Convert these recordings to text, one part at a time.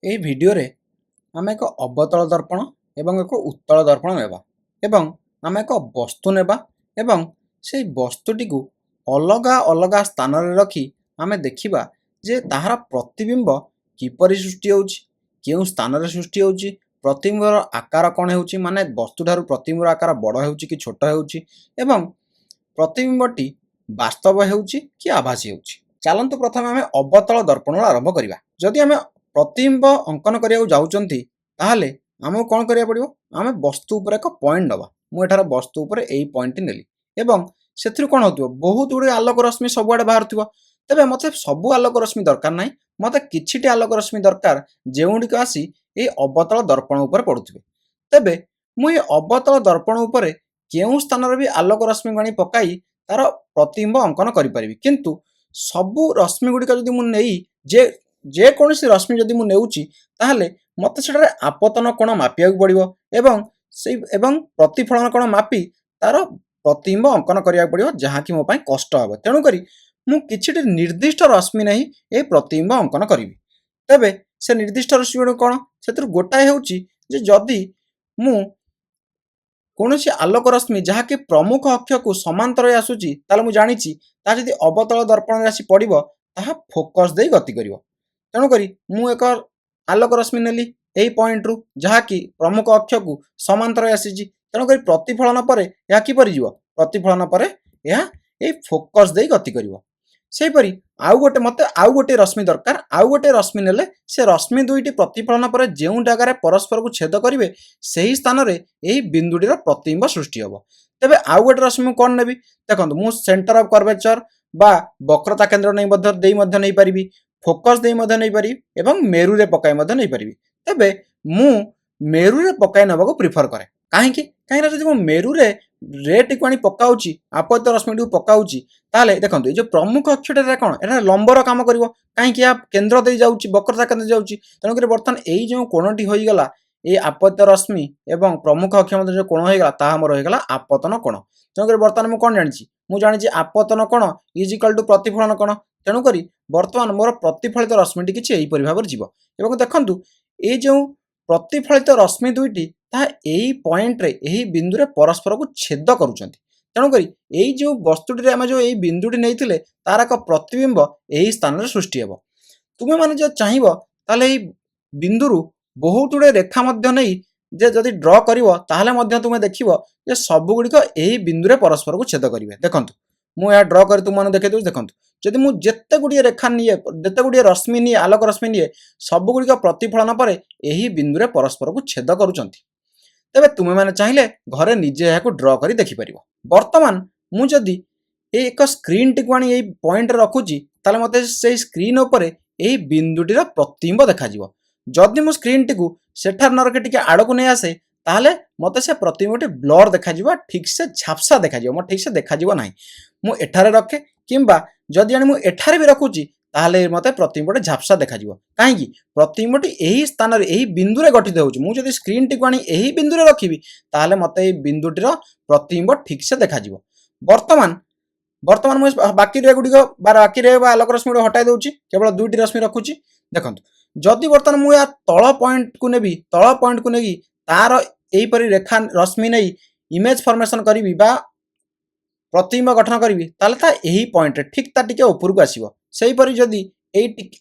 ଏହି ଭିଡ଼ିଓରେ ଆମେ ଏକ ଅବତଳ ଦର୍ପଣ ଏବଂ ଏକ ଉତ୍ତଳ ଦର୍ପଣ ନେବା ଏବଂ ଆମେ ଏକ ବସ୍ତୁ ନେବା ଏବଂ ସେହି ବସ୍ତୁଟିକୁ ଅଲଗା ଅଲଗା ସ୍ଥାନରେ ରଖି ଆମେ ଦେଖିବା ଯେ ତାହାର ପ୍ରତିବିମ୍ବ କିପରି ସୃଷ୍ଟି ହେଉଛି, କେଉଁ ସ୍ଥାନରେ ସୃଷ୍ଟି ହେଉଛି, ପ୍ରତିବିମ୍ବର ଆକାର କ'ଣ ହେଉଛି, ମାନେ ବସ୍ତୁଠାରୁ ପ୍ରତିବିମ୍ବର ଆକାର ବଡ଼ ହେଉଛି କି ଛୋଟ ହେଉଛି ଏବଂ ପ୍ରତିବିମ୍ବଟି ବାସ୍ତବ ହେଉଛି କି ଆଭାସୀ ହେଉଛି। ଚାଲନ୍ତୁ ପ୍ରଥମେ ଆମେ ଅବତଳ ଦର୍ପଣରୁ ଆରମ୍ଭ କରିବା। ଯଦି ଆମେ ପ୍ରତିବିମ୍ବ ଅଙ୍କନ କରିବାକୁ ଯାଉଛନ୍ତି ତାହେଲେ ଆମକୁ କ'ଣ କରିବାକୁ ପଡ଼ିବ? ଆମେ ବସ୍ତୁ ଉପରେ ଏକ ପଏଣ୍ଟ ନେବା। ମୁଁ ଏଠାରେ ବସ୍ତୁ ଉପରେ ଏଇ ପଏଣ୍ଟଟି ନେଲି ଏବଂ ସେଥିରୁ କ'ଣ ହେଉଥିବ, ବହୁତ ଗୁଡ଼ିଏ ଆଲୋକ ରଶ୍ମି ସବୁଆଡ଼େ ବାହାରୁଥିବ। ତେବେ ମୋତେ ସବୁ ଆଲୋକ ରଶ୍ମି ଦରକାର ନାହିଁ, ମୋତେ କିଛିଟି ଆଲୋକ ରଶ୍ମି ଦରକାର ଯେଉଁଗୁଡ଼ିକ ଆସି ଏହି ଅବତଳ ଦର୍ପଣ ଉପରେ ପଡ଼ୁଥିବେ। ତେବେ ମୁଁ ଏହି ଅବତଳ ଦର୍ପଣ ଉପରେ କେଉଁ ସ୍ଥାନରେ ବି ଆଲୋକ ରଶ୍ମିକୁ ଆଣି ପକାଇ ତାର ପ୍ରତିବିମ୍ବ ଅଙ୍କନ କରିପାରିବି। କିନ୍ତୁ ସବୁ ରଶ୍ମି ଗୁଡ଼ିକ ଯଦି ମୁଁ ନେଇ ଯେକୌଣସି ରଶ୍ମି ଯଦି ମୁଁ ନେଉଛି ତାହେଲେ ମୋତେ ସେଠାରେ ଆପତନ କୋଣ ମାପିବାକୁ ପଡ଼ିବ ଏବଂ ପ୍ରତିଫଳନ କୋଣ ମାପି ତାର ପ୍ରତିବିମ୍ବ ଅଙ୍କନ କରିବାକୁ ପଡ଼ିବ, ଯାହାକି ମୋ ପାଇଁ କଷ୍ଟ ହେବ। ତେଣୁକରି ମୁଁ କିଛିଟି ନିର୍ଦ୍ଦିଷ୍ଟ ରଶ୍ମି ନେଇ ଏହି ପ୍ରତିବିମ୍ବ ଅଙ୍କନ କରିବି। ତେବେ ସେ ନିର୍ଦ୍ଦିଷ୍ଟ ରଶ୍ମି ଗୁଡ଼ିକ କ'ଣ? ସେଥିରୁ ଗୋଟାଏ ହେଉଛି ଯେ ଯଦି ମୁଁ କୌଣସି ଆଲୋକ ରଶ୍ମି ଯାହାକି ପ୍ରମୁଖ ଅକ୍ଷକୁ ସମାନ୍ତର ଆସୁଛି ତାହେଲେ ମୁଁ ଜାଣିଛି ତାହା ଯଦି ଅବତଳ ଦର୍ପଣରେ ଆସି ପଡ଼ିବ ତାହା ଫୋକସ୍ ଦେଇ ଗତି କରିବ। ତେଣୁକରି ମୁଁ ଏକ ଆଲୋକ ରଶ୍ମି ନେଲି ଏହି ପଏଣ୍ଟରୁ ଯାହାକି ପ୍ରମୁଖ ଅକ୍ଷକୁ ସମାନ୍ତର ଆସିଛି। ତେଣୁକରି ପ୍ରତିଫଳନ ପରେ ଏହା କିପରି ଯିବ? ପ୍ରତିଫଳନ ପରେ ଏହା ଏହି ଫୋକସ୍ ଦେଇ ଗତି କରିବ। ସେହିପରି ମୋତେ ଆଉ ଗୋଟିଏ ରଶ୍ମି ଦରକାର। ଆଉ ଗୋଟିଏ ରଶ୍ମି ନେଲେ ସେ ରଶ୍ମି ଦୁଇଟି ପ୍ରତିଫଳନ ପରେ ଯେଉଁ ଜାଗାରେ ପରସ୍ପରକୁ ଛେଦ କରିବେ ସେହି ସ୍ଥାନରେ ଏହି ବିନ୍ଦୁଟିର ପ୍ରତିବିମ୍ବ ସୃଷ୍ଟି ହେବ। ତେବେ ଆଉ ଗୋଟିଏ ରଶ୍ମି ମୁଁ କ'ଣ ନେବି? ଦେଖନ୍ତୁ, ମୁଁ ସେଣ୍ଟର ଅଫ୍ କର୍ଭେଚର ବା ବକ୍ରତା କେନ୍ଦ୍ର ଦେଇ ମଧ୍ୟ ନେଇପାରିବି, ଫୋକସ୍ ଦେଇ ମଧ୍ୟ ନେଇପାରିବି ଏବଂ ମେରୁରେ ପକାଇ ମଧ୍ୟ ନେଇପାରିବି। ତେବେ ମୁଁ ମେରୁରେ ପକାଇ ନେବାକୁ ପ୍ରିଫର କରେ। କାହିଁକିନା ଯଦି ମୁଁ ମେରୁରେ ରେଟିକୁ ଆଣି ପକାଉଛି, ଆପତିତ ରଶ୍ମିଟିକୁ ପକାଉଛି, ତାହେଲେ ଦେଖନ୍ତୁ ଏଇ ଯେଉଁ ପ୍ରମୁଖ ଅକ୍ଷଟା କ'ଣ, ଏଟା ଲମ୍ବର କାମ କରିବ। କାହିଁକି? ଏହା କେନ୍ଦ୍ର ଦେଇ ଯାଉଛି, ବକ୍ରତା କେନ୍ଦ୍ର ଯାଉଛି। ତେଣୁକରି ବର୍ତ୍ତମାନ ଏଇ ଯେଉଁ କୋଣଟି ହୋଇଗଲା, ଏଇ ଆପତିତ ରଶ୍ମି ଏବଂ ପ୍ରମୁଖ ଅକ୍ଷ ମଧ୍ୟରେ ଯେଉଁ କୋଣ ହୋଇଗଲା ତାହା ମୋର ହୋଇଗଲା ଆପତନ କୋଣ। ତେଣୁକରି ବର୍ତ୍ତମାନ ମୁଁ କ'ଣ ଜାଣିଛି? ମୁଁ ଜାଣିଛି ଆପତନ କୋଣ ଇଜ୍ ଇକ୍ୱାଲ୍ ଟୁ ପ୍ରତିଫଳନ କୋଣ। ତେଣୁକରି ବର୍ତ୍ତମାନ ମୋର ପ୍ରତିଫଳିତ ରଶ୍ମିଟି କିଛି ଏହିପରି ଭାବରେ ଯିବ। ଏବଂ ଦେଖନ୍ତୁ, ଏଇ ଯେଉଁ ପ୍ରତିଫଳିତ ରଶ୍ମି ଦୁଇଟି ତାହା ଏହି ପଏଣ୍ଟରେ, ଏହି ବିନ୍ଦୁରେ ପରସ୍ପରକୁ ଛେଦ କରୁଛନ୍ତି। ତେଣୁକରି ଏଇ ଯେଉଁ ବସ୍ତୁଟିରେ ଆମେ ଯେଉଁ ଏଇ ବିନ୍ଦୁଟି ନେଇଥିଲେ ତାର ଏକ ପ୍ରତିବିମ୍ବ ଏହି ସ୍ଥାନରେ ସୃଷ୍ଟି ହେବ। ତୁମେମାନେ ଯଦି ଚାହିଁବ ତାହେଲେ ଏହି ବିନ୍ଦୁରୁ ବହୁତ ଗୁଡ଼ିଏ ରେଖା ମଧ୍ୟ ନେଇ ଯଦି ଡ୍ର କରିବ ତାହେଲେ ମଧ୍ୟ ତୁମେ ଦେଖିବ ଯେ ସବୁଗୁଡ଼ିକ ଏହି ବିନ୍ଦୁରେ ପରସ୍ପରକୁ ଛେଦ କରିବେ। ଦେଖନ୍ତୁ, ମୁଁ ଏହା ଡ୍ର କରି ତୁମମାନଙ୍କୁ ଦେଖାଇ ଦେଉଛି। ଦେଖନ୍ତୁ, ଯଦି ମୁଁ ଯେତେ ଗୁଡ଼ିଏ ରେଖା ନିଏ, ଯେତେ ଗୁଡ଼ିଏ ରଶ୍ମି ନିଏ, ଆଲୋକ ରଶ୍ମି ନିଏ, ସବୁଗୁଡ଼ିକ ପ୍ରତିଫଳନ ପରେ ଏହି ବିନ୍ଦୁରେ ପରସ୍ପରକୁ ଛେଦ କରୁଛନ୍ତି। ତେବେ ତୁମେମାନେ ଚାହିଁଲେ ଘରେ ନିଜେ ଏହାକୁ ଡ୍ର କରି ଦେଖିପାରିବ। ବର୍ତ୍ତମାନ ମୁଁ ଯଦି ଏହି ଏକ ସ୍କ୍ରିନ୍ଟିକୁ ଆଣି ଏହି ପଏଣ୍ଟରେ ରଖୁଛି ତାହେଲେ ମୋତେ ସେହି ସ୍କ୍ରିନ୍ ଉପରେ ଏହି ବିନ୍ଦୁଟିର ପ୍ରତିବିମ୍ବ ଦେଖାଯିବ। ଯଦି ମୁଁ ସ୍କ୍ରିନ୍ଟିକୁ ସେଠାରେ ନ ରଖି ଟିକେ ଆଡ଼କୁ ନେଇ ଆସେ ତାହେଲେ ମୋତେ ସେ ପ୍ରତିବିମ୍ବଟି ବ୍ଲର୍ ଦେଖାଯିବ, ଠିକ୍ସେ ଝାପ୍ସା ଦେଖାଯିବ, ମୋତେ ଠିକ୍ସେ ଦେଖାଯିବ ନାହିଁ। ମୁଁ ଏଠାରେ ରଖେ କିମ୍ବା ଯଦି ଆଣି ମୁଁ ଏଠାରେ ବି ରଖୁଛି ତାହେଲେ ମୋତେ ପ୍ରତିବିମ୍ବଟି ଝାପ୍ସା ଦେଖାଯିବ। କାହିଁକି? ପ୍ରତିବିମ୍ବଟି ଏହି ସ୍ଥାନରେ, ଏହି ବିନ୍ଦୁରେ ଗଠିତ ହେଉଛି। ମୁଁ ଯଦି ସ୍କ୍ରିନ୍ଟିକୁ ଆଣି ଏହି ବିନ୍ଦୁରେ ରଖିବି ତାହେଲେ ମୋତେ ଏହି ବିନ୍ଦୁଟିର ପ୍ରତିବିମ୍ବ ଠିକ୍ସେ ଦେଖାଯିବ। ବର୍ତ୍ତମାନ ମୁଁ ବାକି ରହିବା ଆଲୋକ ରଶ୍ମି ଗୁଡ଼ିକ ହଟାଇ ଦେଉଛି, କେବଳ ଦୁଇଟି ରଶ୍ମି ରଖୁଛି। ଦେଖନ୍ତୁ, ଯଦି ବର୍ତ୍ତମାନ ମୁଁ ଏହା ତଳ ପଏଣ୍ଟକୁ ନେଇ ତାର ଏହିପରି ରେଖା ରଶ୍ମି ନେଇ ଇମେଜ୍ ଫର୍ମେସନ୍ କରିବି ବା ପ୍ରତିବିମ୍ବ ଗଠନ କରିବି ତାହେଲେ ତା ଏହି ପଏଣ୍ଟରେ ଠିକ୍ ତା ଟିକେ ଉପରକୁ ଆସିବ। ସେହିପରି ଯଦି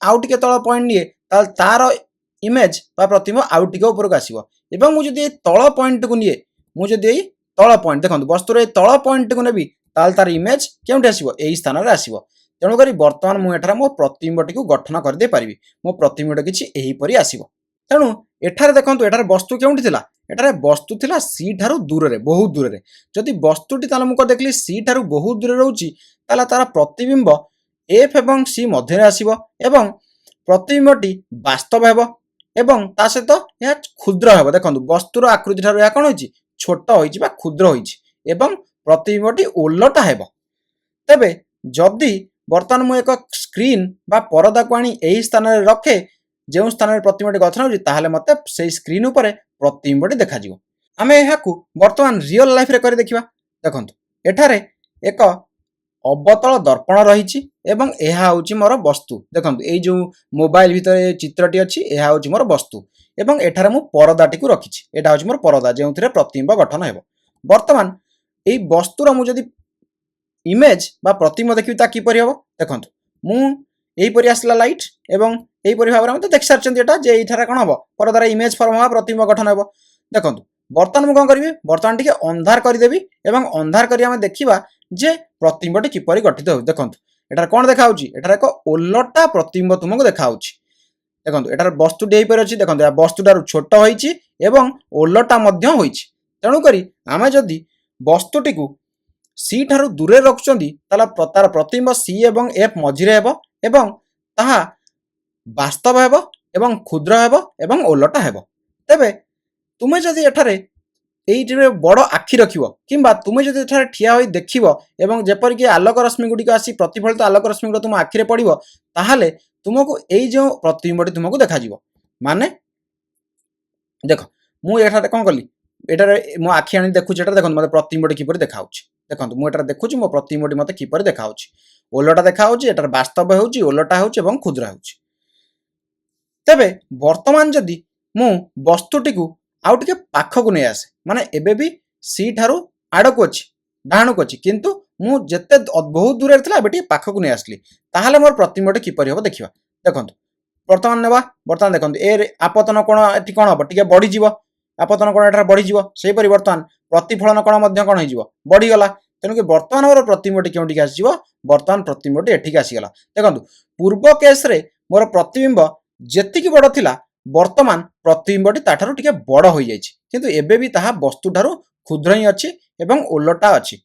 ଆଉ ଟିକେ ତଳ ପଏଣ୍ଟ ନିଏ ତାହେଲେ ତାର ଇମେଜ୍ ବା ପ୍ରତିବିମ୍ବ ଆଉ ଟିକେ ଉପରକୁ ଆସିବ। ଏବଂ ମୁଁ ଯଦି ଏଇ ତଳ ପଏଣ୍ଟକୁ ନିଏ, ଦେଖନ୍ତୁ ବସ୍ତୁର ଏଇ ତଳ ପଏଣ୍ଟକୁ ନେବି ତାହେଲେ ତାର ଇମେଜ୍ କେଉଁଠି ଆସିବ? ଏହି ସ୍ଥାନରେ ଆସିବ। ତେଣୁକରି ବର୍ତ୍ତମାନ ମୁଁ ଏଠାରେ ମୋ ପ୍ରତିବିମ୍ବଟିକୁ ଗଠନ କରିଦେଇ ପାରିବି। ମୋ ପ୍ରତିବିମ୍ବଟି କିଛି ଏହିପରି ଆସିବ। ତେଣୁ ଏଠାରେ ଦେଖନ୍ତୁ, ଏଠାରେ ବସ୍ତୁ କେଉଁଠି ଥିଲା? ଏଠାରେ ବସ୍ତୁ ଥିଲା ସି ଠାରୁ ଦୂରରେ, ବହୁତ ଦୂରରେ। ଯଦି ବସ୍ତୁଟି ତାହେଲେ ମୁଁ ଦେଖିଲି ସି ଠାରୁ ବହୁତ ଦୂରରେ ରହୁଛି ତାହେଲେ ତାର ପ୍ରତିବିମ୍ବ ଏଫ୍ ଏବଂ ସି ମଧ୍ୟରେ ଆସିବ ଏବଂ ପ୍ରତିବିମ୍ବଟି ବାସ୍ତବ ହେବ ଏବଂ ତା ସହିତ ଏହା କ୍ଷୁଦ୍ର ହେବ। ଦେଖନ୍ତୁ, ବସ୍ତୁର ଆକୃତି ଠାରୁ ଏହା କ'ଣ ହୋଇଛି? ଛୋଟ ହୋଇଛି ବା କ୍ଷୁଦ୍ର ହୋଇଛି ଏବଂ ପ୍ରତିବିମ୍ବଟି ଓଲଟା ହେବ। ତେବେ ଯଦି ବର୍ତ୍ତମାନ ମୁଁ ଏକ ସ୍କ୍ରିନ୍ ବା ପରଦାକୁ ଆଣି ଏହି ସ୍ଥାନରେ ରଖେ, ଯେଉଁ ସ୍ଥାନରେ ପ୍ରତିବିମ୍ବଟି ଗଠନ ହେଉଛି, ତାହେଲେ ମୋତେ ସେହି ସ୍କ୍ରିନ୍ ଉପରେ ପ୍ରତିବିମ୍ବଟି ଦେଖାଯିବ। ଆମେ ଏହାକୁ ବର୍ତ୍ତମାନ ରିଅଲ୍ ଲାଇଫ୍ରେ କରି ଦେଖିବା। ଦେଖନ୍ତୁ, ଏଠାରେ ଏକ ଅବତଳ ଦର୍ପଣ ରହିଛି ଏବଂ ଏହା ହେଉଛି ମୋର ବସ୍ତୁ। ଦେଖନ୍ତୁ ଏଇ ଯେଉଁ ମୋବାଇଲ ଭିତରେ ଚିତ୍ରଟି ଅଛି ଏହା ହେଉଛି ମୋର ବସ୍ତୁ ଏବଂ ଏଠାରେ ମୁଁ ପରଦାଟିକୁ ରଖିଛି। ଏଇଟା ହେଉଛି ମୋର ପରଦା ଯେଉଁଥିରେ ପ୍ରତିବିମ୍ବ ଗଠନ ହେବ। ବର୍ତ୍ତମାନ ଏଇ ବସ୍ତୁର ମୁଁ ଯଦି ଇମେଜ ବା ପ୍ରତିବିମ୍ବ ଦେଖିବି ତା କିପରି ହେବ ଦେଖନ୍ତୁ। ମୁଁ এইপরি আসলা লাইট এবং এইপরি ভাবে আমি তো দেখি সারিছেন এটা যে এইঠারে কোণ হব পরদার ইমেজ ফর্ম হওয়া প্রতিবিম্ব গঠন হব। দেখুন বর্তমান মু কম করিবি বর্তমান টিকে ଅନ୍ଧାର କରିଦେବି এবং ଅନ୍ଧାର କରି ଆମେ ଦେଖିବା যে ପ୍ରତିବିମ୍ବটি কিপরি গঠিত ହେଉଛି। ଦେଖନ୍ତୁ ଏଠାରେ କ'ଣ ଦେଖାଯାଉଛି ଏଠାରେ ଏକ ଓଲଟା ପ୍ରତିବିମ୍ବ ତୁମକୁ ଦେଖାଯାଉଛି। ଦେଖନ୍ତୁ ଏଠାରେ ବସ୍ତୁଟି ଏହିପରି ଅଛି। ଦେଖନ୍ତୁ ଏହା ବସ୍ତୁଠାରୁ ଛୋଟ ହୋଇଛି ଏବଂ ଓଲଟା ମଧ୍ୟ ହୋଇଛି। ତେଣୁକରି ଆମେ ଯଦି ବସ୍ତୁଟିକୁ ସି ଠାରୁ ଦୂରରେ ରଖୁଛନ୍ତି ତାହେଲେ ତାର ପ୍ରତିବିମ୍ବ ସି ଏବଂ ଏଫ୍ ମଝିରେ ହେବ ଏବଂ ତାହା ବାସ୍ତବ ହେବ ଏବଂ କ୍ଷୁଦ୍ର ହେବ ଏବଂ ଓଲଟା ହେବ। ତେବେ ତୁମେ ଯଦି ଏଠାରେ এইটিরে বড় আখি রখিব কিংবা তুমি যদি এখানে ঠিয়া হয়ে দেখিব এবং যেপরিকি আলোক রশ্মি গুড়িক আসি প্রতিফলিত আলোক রশ্মিগুলো তুম আখিরে পড়ব তাহলে তোমাকে এই যে প্রতিবিম্বটি তোমাকে দেখাଯିব। মানে দেখ মু এখানে কম কলি এটার মো আখি আনি দেখুছি এটা দেখুন মতো প্রতিবিম্বটি কিপরি দেখাচ্ছে। দেখুন মু এটা দেখুছি মো প্রতিবিম্বটি মতো কিপরি দেখাচ্ছে ওলটা দেখাচ্ছে এটার বাস্তব হচ্ছে ওলটা হচ্ছে এবং ক্ষুদ্র হচ্ছে। তেবে বর্তমান যদি মু বস্তুটিকে आउ टिके पाखकु नहीं आसे माने एबे भी सी ठारू आड़क अच्छी डाणक अच्छी किंतु मु जेते बहुत दूर था एबे टिके पाखकु नहीं आसली ताहाले मोर प्रतिबिंबटी किपरि हबो देखिबा। देखंतु वर्तमान नेबा वर्तमान देखंतु ए आपतन कोण एठी कोण हबो टिके बढ़ी जीवो आपतन कोण एठार बढ़ी जीवो सेही परि वर्तमान प्रतिफलन कोण मध्य कोण होई जीवो बढ़ी गला। तेणु कि वर्तमान मोर प्रतिबिंबटी केउटिके आसीबो वर्तमान प्रतिबिंबटी एठिके आसीगला। देखंतु पूर्व केस रे मोर प्रतिबिंब जेतिकी बड़ थिला वर्तमान प्रतिबिंबटी ताठारु टिके बड़ हो जाइछि किंतु एबे भी ताहा वस्तु ठारु क्षुद्र ही अछि एवं ओलटा अछि।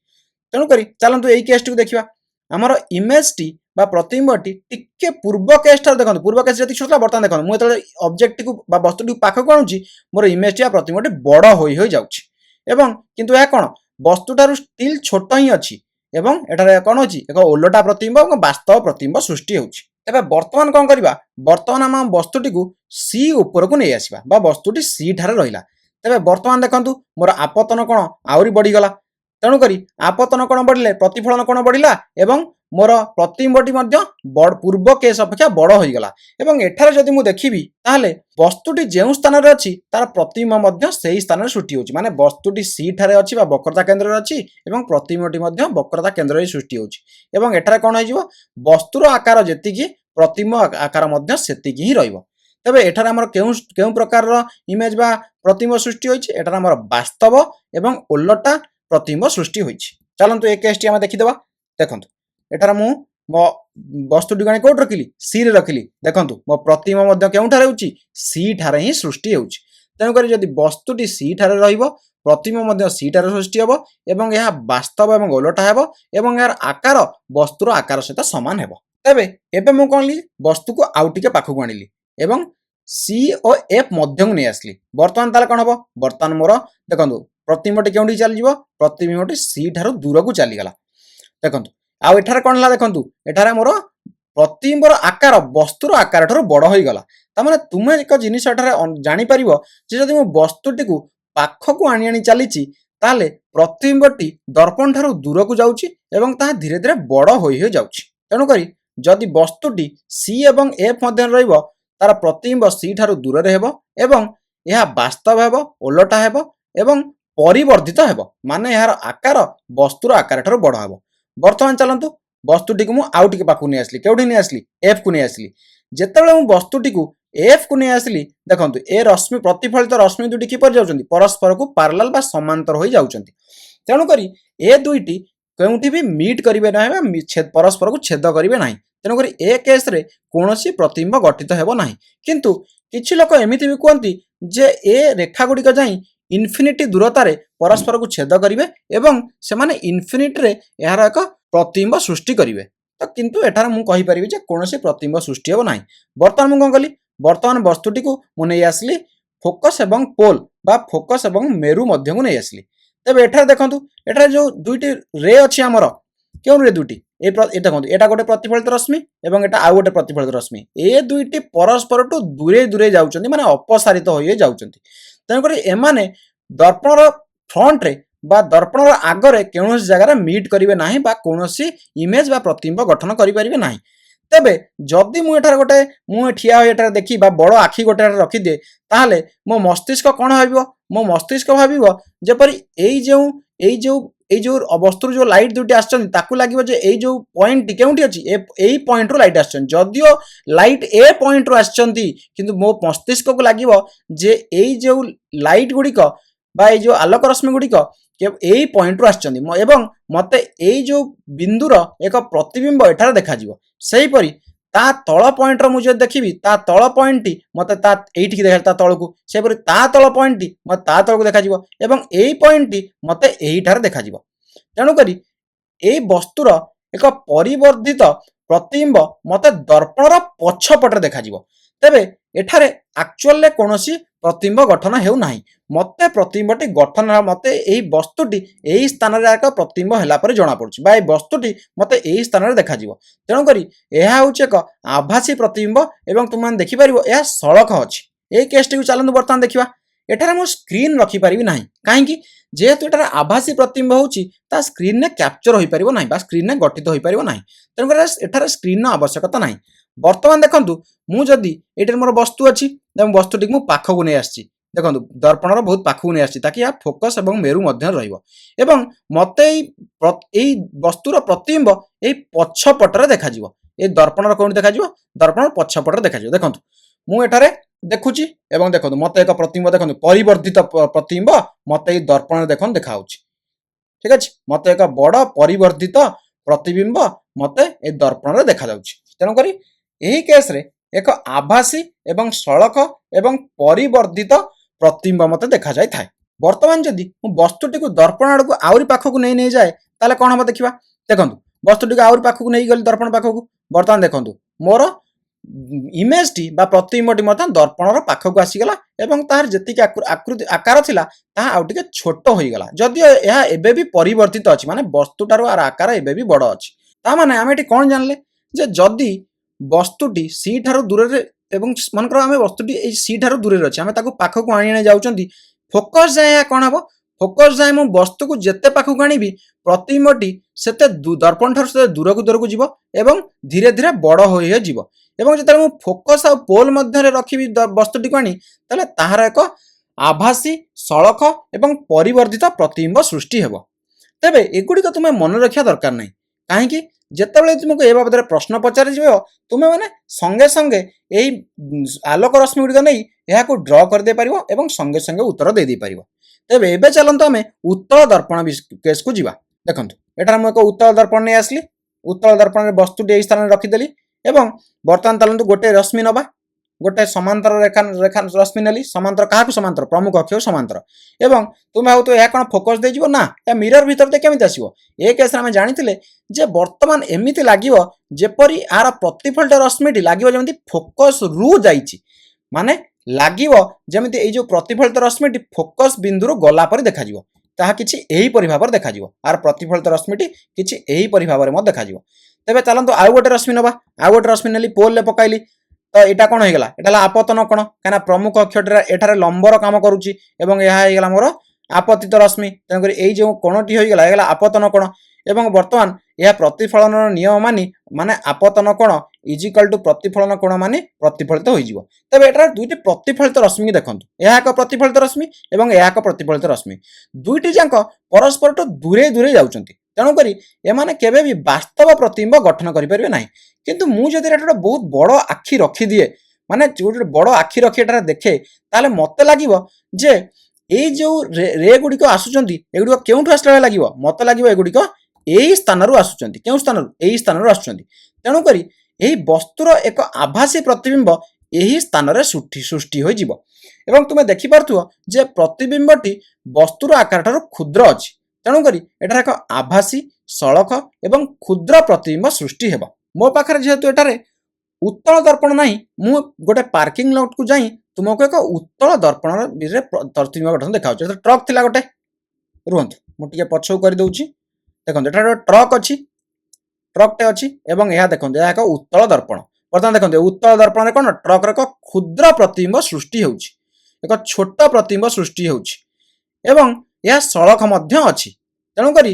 तेणु करी चलंतु एई केस टी देखिबा हमर इमेज टी बा प्रतिबिंबटी टिके पूर्व केस ठारु देखंतु पूर्व केस जति छोटला वर्तमान देखंतु मु एतले ऑब्जेक्ट को बा वस्तु टी पाखक आणुछि मोर इमेज टी बा प्रतिबिंबटी बड़ होई जाउछि एवं किंतु या कोन वस्तु ठारु स्टिल छोट ही अछि एवं एठारे कोन होछि एक ओलटा प्रतिबिंब एवं वास्तव प्रतिबिंब सृष्टि होछि। एबे वर्तमान कोन करिबा वर्तमान हम वस्तुटी को सी ऊपर को नहीं आसीबा बा वस्तुटी सी ठारे रहिला। तेबे वर्तमान देखंतु मोर आपतन कोण आउरी बढ़ी गला। तेणु करी आपतन कोण बढ़िले प्रतिफलन कोण बढ़िला एवं मोर प्रतिबिंबटी मध्य बड़ पूर्व केस अपेक्षा बड़ होई गला एवं एठारे जदि मु देखिबी ताहाले वस्तुटी जेउ स्थान रे अछि तार प्रतिबिंब मध्य सेही स्थान रे सृष्टि होछि। माने वस्तुटी सी ठारे अछि बा वक्रता केंद्र रे अछि एवं प्रतिबिंबटी मध्य वक्रता केंद्र रे सृष्टि होछि एवं एठारे कोण होई जिवो वस्तुर आकार जेतिकी प्रतिबिंब आकार मध्य सेतिकी ही रहइबो। तबे एठारे हमर केउ प्रकार रो इमेज बा प्रतिबिंब सृष्टि होइछि एठारे हमर वास्तव एवं ओलटा प्रतिबिंब सृष्टि होइछि। चलंतु ए केस टी हम देखिदबा। देखंतु एठारे मु मो वस्तुटी गणे कोट रखिली सी रे रखिली। देखंतु मो प्रतिबिंब मध्य केउ ठारे होउछि सी ठारे ही सृष्टि होउछि। तेनु करी जदि वस्तुटी सी ठारे रहिबो प्रतिबिंब मध्य सी ठारे सृष्टि हेबो एवं यह वास्तव एवं ओलटा हेबो एवं यार आकार वस्तुर आकार सहित समान हेबो। तेबे एबे मु कोन ली वस्तु को आउ टिके पाखकु आनिली एवं सी और एफ मध्य को नहीं आसली। वर्तमान ताले कोन हबो वर्तमान मोर देखंतु प्रतिबिंबटी केउंडी चली जिवो प्रतिबिंबटी सी ठारो दूर को चली गला। देखंतु आ एठारे कोन हला देखंतु एठारे मोर प्रतिबिंबर आकार वस्तुर आकार ठारो बड़ होई गला। ता माने तुमे एक जिनिस एठारे जानि परिबो जे जदि मो वस्तुटी को पाखकु आनी आनी चलीची ताले प्रतिबिंबटी दर्पण ठारो दूर को जाउची एवं ता धीरे धीरे बड़ होई जाउची। तेणु करी जदि वस्तुटी सी एवं एफ मध्य रहिबो तार प्रतिबिंब सी ठारो दूर रे हेबो एवं यह वास्तव हेबो ओलटा हेबो एवं परिवर्धित हेबो। माने यार आकार वस्तुर आकार ठारो बड़ हेबो। वर्तमान चलंतु वस्तुटी को मु आउ टिके पाखु नै आसली केउठी नै आसली एफ को नै आसली। जेतेबेले मु वस्तुटी को एफ को नै आसली देखंतु ए रश्मि प्रतिफलित रश्मि दुटी किपर जाउचंती परस्पर को पैरेलल बा समांतर होई जाउचंती। तेणु करी ए दुईटी केउठी भी मीट करिवे नाही बा परस्पर को छेद करिवे नाही। तेणु करी ए केस रे कोनोसी प्रतिबिंब गठित हेबो नाही। किंतु किछि लोक एमिति भी कहंती जे ए रेखा गुडी का जाई इन्फिनिटी दूरतारे परस्पर को छेद करिवे एवं से माने इन्फिनिटी रे यार एक प्रतिबिंब सृष्टि करिवे। तो किंतु एठार मु कहि परिबि जे कोनोसी प्रतिबिंब सृष्टि हेबो नाही। वर्तमान मु कोन कली वर्तमान वस्तुटी को मु नै आसली फोकस एवं पोल बा फोकस एवं मेरु मध्य को नै आसली। तबे एठार देखंतु एठार जो दुईटी रे अछि हमर केउ रे दुईटी ए देखंतु एटा गोटे प्रतिफलित रश्मि एवं एटा आउ गोटे प्रतिफलित रश्मि ए दुईटी परस्पर टू दूरे दूरे जाउचंती माने अपसारित होई जाउचंती। तेनु करी एमाने दर्पणर फ्रंट रे বা ଦର୍ପଣର ଆଗରେ କୌଣସି ଜାଗାରେ ମିଟ୍ କରିବେ ନାହିଁ ବା କୌଣସି ଇମେଜ ବା ପ୍ରତିବିମ୍ବ ଗଠନ କରିପାରିବେ ନାହିଁ। ତେବେ ଯଦି ମୁଁ ଏଠାରେ ଗୋଟେ ମୁଁ ଠିଆ ହୋଇ ଏଠାରେ ଦେଖି ବା ବଡ଼ ଆଖି ଗୋଟେ ରଖିଦିଏ ତାହେଲେ ମୋ ମସ୍ତିଷ୍କ କ'ଣ ଭାବିବ? ମୋ ମସ୍ତିଷ୍କ ଭାବିବ ଯେପରି ଏଇ ଯେଉଁ ବସ୍ତୁରୁ ଯେଉଁ ଲାଇଟ୍ ଦୁଇଟି ଆସିଛନ୍ତି ତାକୁ ଲାଗିବ ଯେ ଏଇ ଯେଉଁ ପଏଣ୍ଟଟି କେଉଁଠି ଅଛି, ଏଇ ପଏଣ୍ଟରୁ ଲାଇଟ୍ ଆସିଛନ୍ତି। ଯଦିଓ ଲାଇଟ୍ ଏ ପଏଣ୍ଟରୁ ଆସିଛନ୍ତି କିନ୍ତୁ ମୋ ମସ୍ତିଷ୍କକୁ ଲାଗିବ ଯେ ଏଇ ଯେଉଁ ଲାଇଟ୍ ଗୁଡ଼ିକ ବା ଏଇ ଯେଉଁ ଆଲୋକ ରଶ୍ମି ଗୁଡ଼ିକ ଏଇ ପଏଣ୍ଟରୁ ଆସିଛନ୍ତି ଏବଂ ମୋତେ ଏଇ ଯେଉଁ ବିନ୍ଦୁର ଏକ ପ୍ରତିବିମ୍ବ ଏଠାରେ ଦେଖାଯିବ। ସେହିପରି ତା ତଳ ପଏଣ୍ଟର ମୁଁ ଯଦି ଦେଖିବି ତା ତଳ ପଏଣ୍ଟଟି ମୋତେ ତା ଏଇଠିକି ଦେଖାଯିବ ତା ତଳକୁ, ସେହିପରି ତା ତଳ ପଏଣ୍ଟଟି ମୋତେ ତା ତଳକୁ ଦେଖାଯିବ ଏବଂ ଏଇ ପଏଣ୍ଟଟି ମୋତେ ଏଇଠାରେ ଦେଖାଯିବ। ତେଣୁକରି ଏଇ ବସ୍ତୁର ଏକ ପରିବର୍ଦ୍ଧିତ ପ୍ରତିବିମ୍ବ ମୋତେ ଦର୍ପଣର ପଛପଟରେ ଦେଖାଯିବ। ତେବେ ଏଠାରେ ଆକ୍ଚୁଆଲରେ କୌଣସି ପ୍ରତିବିମ୍ବ ଗଠନ ହେଉନାହିଁ। ମୋତେ ପ୍ରତିବିମ୍ବଟି ଗଠନ ମୋତେ ଏହି ବସ୍ତୁଟି ଏହି ସ୍ଥାନରେ ଏକ ପ୍ରତିବିମ୍ବ ହେଲା ପରେ ଜଣାପଡ଼ୁଛି ବା ଏହି ବସ୍ତୁଟି ମୋତେ ଏହି ସ୍ଥାନରେ ଦେଖାଯିବ। ତେଣୁକରି ଏହା ହେଉଛି ଏକ ଆଭାସୀ ପ୍ରତିବିମ୍ବ ଏବଂ ତୁମେମାନେ ଦେଖିପାରିବ ଏହା ସଳଖ ଅଛି। ଏହି କେସ୍ଟିକୁ ଚାଲନ୍ତୁ ବର୍ତ୍ତମାନ ଦେଖିବା। ଏଠାରେ ମୁଁ ସ୍କ୍ରିନ୍ ରଖିପାରିବି ନାହିଁ, କାହିଁକି? ଯେହେତୁ ଏଠାରେ ଆଭାସୀ ପ୍ରତିବିମ୍ବ ହେଉଛି ତା ସ୍କ୍ରିନ୍ରେ କ୍ୟାପଚର ହୋଇପାରିବ ନାହିଁ ବା ସ୍କ୍ରିନ୍ରେ ଗଠିତ ହୋଇପାରିବ ନାହିଁ। ତେଣୁକରି ଏଠାରେ ସ୍କ୍ରିନ୍ର ଆବଶ୍ୟକତା ନାହିଁ। ବର୍ତ୍ତମାନ ଦେଖନ୍ତୁ, ମୁଁ ଯଦି ଏଇଠାରେ ମୋର ବସ୍ତୁ ଅଛି ଏବଂ ବସ୍ତୁଟିକୁ ମୁଁ ପାଖକୁ ନେଇ ଆସିଛି, ଦେଖନ୍ତୁ ଦର୍ପଣର ବହୁତ ପାଖକୁ ନେଇ ଆସିଛି ତାକି ଏହା ଫୋକସ୍ ଏବଂ ମେରୁ ମଧ୍ୟରେ ରହିବ ଏବଂ ମୋତେ ଏଇ ବସ୍ତୁର ପ୍ରତିବିମ୍ବ ଏଇ ପଛପଟରେ ଦେଖାଯିବ। ଏଇ ଦର୍ପଣର କେଉଁଠି ଦେଖାଯିବ? ଦର୍ପଣର ପଛପଟରେ ଦେଖାଯିବ। ଦେଖନ୍ତୁ ମୁଁ ଏଠାରେ ଦେଖୁଛି ଏବଂ ଦେଖନ୍ତୁ ମୋତେ ଏକ ପ୍ରତିବିମ୍ବ ଦେଖନ୍ତୁ ପରିବର୍ଦ୍ଧିତ ପ୍ରତିବିମ୍ବ ମୋତେ ଏଇ ଦର୍ପଣରେ ଦେଖନ୍ତୁ ଦେଖାଯାଉଛି। ଠିକ୍ ଅଛି, ମୋତେ ଏକ ବଡ଼ ପରିବର୍ଦ୍ଧିତ ପ୍ରତିବିମ୍ବ ମୋତେ ଏଇ ଦର୍ପଣରେ ଦେଖାଯାଉଛି। ତେଣୁକରି ଏହି କେସ୍ରେ ଏକ ଆଭାସୀ ଏବଂ ସଳଖ ଏବଂ ପରିବର୍ଦ୍ଧିତ ପ୍ରତିବିମ୍ବ ମୋତେ ଦେଖାଯାଇଥାଏ। ବର୍ତ୍ତମାନ ଯଦି ମୁଁ ବସ୍ତୁଟିକୁ ଦର୍ପଣ ଆଡ଼କୁ ଆହୁରି ପାଖକୁ ନେଇଯାଏ ତାହେଲେ କ'ଣ ହେବ ଦେଖିବା। ଦେଖନ୍ତୁ ବସ୍ତୁଟିକୁ ଆହୁରି ପାଖକୁ ନେଇଗଲି ଦର୍ପଣ ପାଖକୁ। ବର୍ତ୍ତମାନ ଦେଖନ୍ତୁ ମୋର ଇମେଜଟି ବା ପ୍ରତିବିମ୍ବଟି ମଧ୍ୟ ଦର୍ପଣର ପାଖକୁ ଆସିଗଲା ଏବଂ ତାହାର ଯେତିକି ଆକାର ଥିଲା ତାହା ଆଉ ଟିକେ ଛୋଟ ହୋଇଗଲା। ଯଦିଓ ଏହା ଏବେ ବି ପରିବର୍ତ୍ତିତ ଅଛି, ମାନେ ବସ୍ତୁଠାରୁ ଆର ଆକାର ଏବେ ବି ବଡ଼ ଅଛି। ତା ମାନେ ଆମେ ଏଠି କ'ଣ ଜାଣିଲେ ଯେ ଯଦି ବସ୍ତୁଟି ସି ଠାରୁ ଦୂରରେ ଏବଂ ମନେକର ଆମେ ବସ୍ତୁଟି ଏଇ ସି ଠାରୁ ଦୂରରେ ଅଛି, ଆମେ ତାକୁ ପାଖକୁ ଆଣି ଯାଉଛନ୍ତି, ଫୋକସ୍ ଯାଏ ଏହା କ'ଣ ହେବ? ଫୋକସ୍ ଯାଏ ମୁଁ ବସ୍ତୁକୁ ଯେତେ ପାଖକୁ ଆଣିବି ପ୍ରତିବିମ୍ବଟି ସେତେ ଦର୍ପଣ ଠାରୁ ସେତେ ଦୂରକୁ ଯିବ ଏବଂ ଧୀରେ ଧୀରେ ବଡ଼ ହୋଇ ଯିବ ଏବଂ ଯେତେବେଳେ ମୁଁ ଫୋକସ୍ ଆଉ ପୋଲ୍ ମଧ୍ୟରେ ରଖିବି ବସ୍ତୁଟିକୁ ଆଣି ତାହେଲେ ତାହାର ଏକ ଆଭାସୀ ସଳଖ ଏବଂ ପରିବର୍ଦ୍ଧିତ ପ୍ରତିବିମ୍ବ ସୃଷ୍ଟି ହେବ। ତେବେ ଏଗୁଡ଼ିକ ତୁମେ ମନେ ରଖିବା ଦରକାର ନାହିଁ, କାହିଁକି? ଯେତେବେଳେ ତୁମକୁ ଏ ବାବଦରେ ପ୍ରଶ୍ନ ପଚାରିଯିବ ତୁମେ ମାନେ ସଙ୍ଗେ ସଙ୍ଗେ ଏହି ଆଲୋକ ରଶ୍ମି ଗୁଡ଼ିକ ନେଇ ଏହାକୁ ଡ୍ର କରିଦେଇପାରିବ ଏବଂ ସଙ୍ଗେ ସଙ୍ଗେ ଉତ୍ତର ଦେଇପାରିବ। ତେବେ ଏବେ ଚାଲନ୍ତୁ ଆମେ ଉତ୍ତଳ ଦର୍ପଣ କେସ୍କୁ ଯିବା। ଦେଖନ୍ତୁ ଏଠାରେ ମୁଁ ଏକ ଉତ୍ତଳ ଦର୍ପଣ ନେଇ ଆସିଲି। ଉତ୍ତଳ ଦର୍ପଣରେ ବସ୍ତୁଟି ଏହି ସ୍ଥାନରେ ରଖିଦେଲି ଏବଂ ବର୍ତ୍ତମାନ ଚାଲନ୍ତୁ ଗୋଟେ ରଶ୍ମି ନେବା। ଗୋଟେ ସମାନ୍ତର ରେଖା ରଶ୍ମି ନେଲି। ସମାନ୍ତର କାହାକୁ ସମାନ୍ତର? ପ୍ରମୁଖ ଅକ୍ଷକୁ ସମାନ୍ତର। ଏବଂ ତୁମେ ଭାବୁଥିବ ଏହା କ'ଣ ଫୋକସ୍ ଦେଇଯିବ? ନା, ଏହା ମିରର ଭିତରେ ଦେଇ କେମିତି ଆସିବ? ଏ କେସ୍ରେ ଆମେ ଜାଣିଥିଲେ ଯେ ବର୍ତ୍ତମାନ ଏମିତି ଲାଗିବ ଯେପରି ଏହାର ପ୍ରତିଫଳିତ ରଶ୍ମିଟି ଲାଗିବ ଯେମିତି ଫୋକସ୍ରୁ ଯାଇଛି, ମାନେ ଲାଗିବ ଯେମିତି ଏଇ ଯେଉଁ ପ୍ରତିଫଳିତ ରଶ୍ମିଟି ଫୋକସ୍ ବିନ୍ଦୁରୁ ଗଲା ପରେ ଦେଖାଯିବ। ତାହା କିଛି ଏହିପରି ଭାବରେ ଦେଖାଯିବ। ଏହାର ପ୍ରତିଫଳିତ ରଶ୍ମିଟି କିଛି ଏହିପରି ଭାବରେ ମଧ୍ୟ ଦେଖାଯିବ। ତେବେ ଚାଲନ୍ତୁ ଆଉ ଗୋଟେ ରଶ୍ମି ନେବା। ଆଉ ଗୋଟେ ରଶ୍ମି ନେଲି, ପୋଲ୍ରେ ପକାଇଲି, ତ ଏଇଟା କ'ଣ ହେଇଗଲା? ଏଇଟା ହେଲା ଆପତନ କୋଣ, କାହିଁକିନା ପ୍ରମୁଖ ଅକ୍ଷଟା ଏଠାରେ ଲମ୍ବର କାମ କରୁଛି ଏବଂ ଏହା ହେଇଗଲା ମୋର ଆପତିତ ରଶ୍ମି। ତେଣୁକରି ଏଇ ଯେଉଁ କୋଣଟି ହେଇଗଲା ଆପତନ କୋଣ ଏବଂ ବର୍ତ୍ତମାନ ଏହା ପ୍ରତିଫଳନର ନିୟମ ମାନେ ଆପତନ କୋଣ ଇଜିକାଲ୍ ଟୁ ପ୍ରତିଫଳନ କୋଣ ମାନେ ପ୍ରତିଫଳିତ ହୋଇଯିବ। ତେବେ ଏଠାରେ ଦୁଇଟି ପ୍ରତିଫଳିତ ରଶ୍ମିକୁ ଦେଖନ୍ତୁ। ଏହା ଏକ ପ୍ରତିଫଳିତ ରଶ୍ମି ଏବଂ ଏହା ଏକ ପ୍ରତିଫଳିତ ରଶ୍ମି। ଦୁଇଟି ଯାକ ପରସ୍ପରଠୁ ଦୂରେଇ ଯାଉଛନ୍ତି। ତେଣୁକରି ଏମାନେ କେବେ ବି ବାସ୍ତବ ପ୍ରତିବିମ୍ବ ଗଠନ କରିପାରିବେ ନାହିଁ। କିନ୍ତୁ ମୁଁ ଯଦି ଏଠାରେ ଗୋଟେ ବହୁତ ବଡ଼ ଆଖି ରଖିଦିଏ, ମାନେ ଗୋଟେ ବଡ଼ ଆଖି ରଖି ଏଠାରେ ଦେଖେ, ତାହେଲେ ମୋତେ ଲାଗିବ ଯେ ଏଇ ଯେଉଁ ରେ ଗୁଡ଼ିକ ଆସୁଛନ୍ତି ଏଗୁଡ଼ିକ କେଉଁଠୁ ଆସିଲା ଭଳିଆ ଲାଗିବ? ମୋତେ ଲାଗିବ ଏଗୁଡ଼ିକ ଏହି ସ୍ଥାନରୁ ଆସୁଛନ୍ତି। କେଉଁ ସ୍ଥାନରୁ? ଏହି ସ୍ଥାନରୁ ଆସୁଛନ୍ତି। ତେଣୁକରି ଏହି ବସ୍ତୁର ଏକ ଆଭାସୀ ପ୍ରତିବିମ୍ବ ଏହି ସ୍ଥାନରେ ସୃଷ୍ଟି ହୋଇଯିବ ଏବଂ ତୁମେ ଦେଖିପାରୁଥିବ ଯେ ପ୍ରତିବିମ୍ବଟି ବସ୍ତୁର ଆକାରଠାରୁ କ୍ଷୁଦ୍ର ଅଛି। ତେଣୁକରି ଏଠାରେ ଏକ ଆଭାସୀ ସଳଖ ଏବଂ କ୍ଷୁଦ୍ର ପ୍ରତିବିମ୍ବ ସୃଷ୍ଟି ହେବ। ମୋ ପାଖରେ ଯେହେତୁ ଏଠାରେ ଉତ୍ତଳ ଦର୍ପଣ ନାହିଁ, ମୁଁ ଗୋଟେ ପାର୍କିଂ ଲଟ୍କୁ ଯାଇ ତୁମକୁ ଏକ ଉତ୍ତଳ ଦର୍ପଣର ପ୍ରତିବିମ୍ବ ଗଠନ ଦେଖାଉଛି। ଏଠାରେ ଟ୍ରକ୍ ଥିଲା ଗୋଟେ, ରୁହନ୍ତୁ ମୁଁ ଟିକେ ପଛକୁ କରିଦେଉଛି। ଦେଖନ୍ତୁ ଏଠାରେ ଗୋଟେ ଟ୍ରକ୍ଟେ ଅଛି ଏବଂ ଏହା ଦେଖନ୍ତୁ ଏହା ଏକ ଉତ୍ତଳ ଦର୍ପଣ। ବର୍ତ୍ତମାନ ଦେଖନ୍ତୁ ଉତ୍ତଳ ଦର୍ପଣରେ କ'ଣ? ଟ୍ରକ୍ର ଏକ କ୍ଷୁଦ୍ର ପ୍ରତିବିମ୍ବ ସୃଷ୍ଟି ହେଉଛି, ଏକ ଛୋଟ ପ୍ରତିବିମ୍ବ ସୃଷ୍ଟି ହେଉଛି ଏବଂ ଏହା ସଳଖ ମଧ୍ୟ ଅଛି। ତେଣୁକରି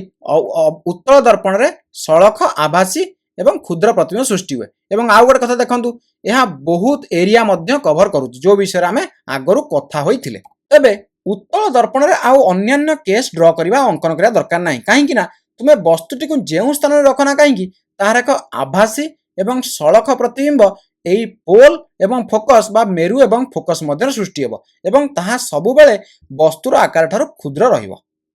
ଉତ୍ତଳ ଦର୍ପଣରେ ସଳଖ, ଆଭାସୀ ଏବଂ କ୍ଷୁଦ୍ର ପ୍ରତିବିମ୍ବ ସୃଷ୍ଟି ହୁଏ। ଏବଂ ଆଉ ଗୋଟେ କଥା ଦେଖନ୍ତୁ, ଏହା ବହୁତ ଏରିଆ ମଧ୍ୟ କଭର କରୁଛି, ଯେଉଁ ବିଷୟରେ ଆମେ ଆଗରୁ କଥା ହୋଇଥିଲେ। ତେବେ ଉତ୍ତଳ ଦର୍ପଣରେ ଆଉ ଅନ୍ୟାନ୍ୟ କେସ୍ ଡ୍ର କରିବା ଅଙ୍କନ କରିବା ଦରକାର ନାହିଁ, କାହିଁକି ନା ତୁମେ ବସ୍ତୁଟିକୁ ଯେଉଁ ସ୍ଥାନରେ ରଖ ନା କାହିଁକି ତାହାର ଏକ ଆଭାସୀ ଏବଂ ସଳଖ ପ୍ରତିବିମ୍ବ ଏହି ପୋଲ ଏବଂ ଫୋକସ ବା ମେରୁ ଏବଂ ଫୋକସ ମଧ୍ୟରେ ସୃଷ୍ଟି ହେବ ଏବଂ ତାହା ସବୁବେଳେ ବସ୍ତୁର ଆକାର ଠାରୁ କ୍ଷୁଦ୍ର ରହିବ।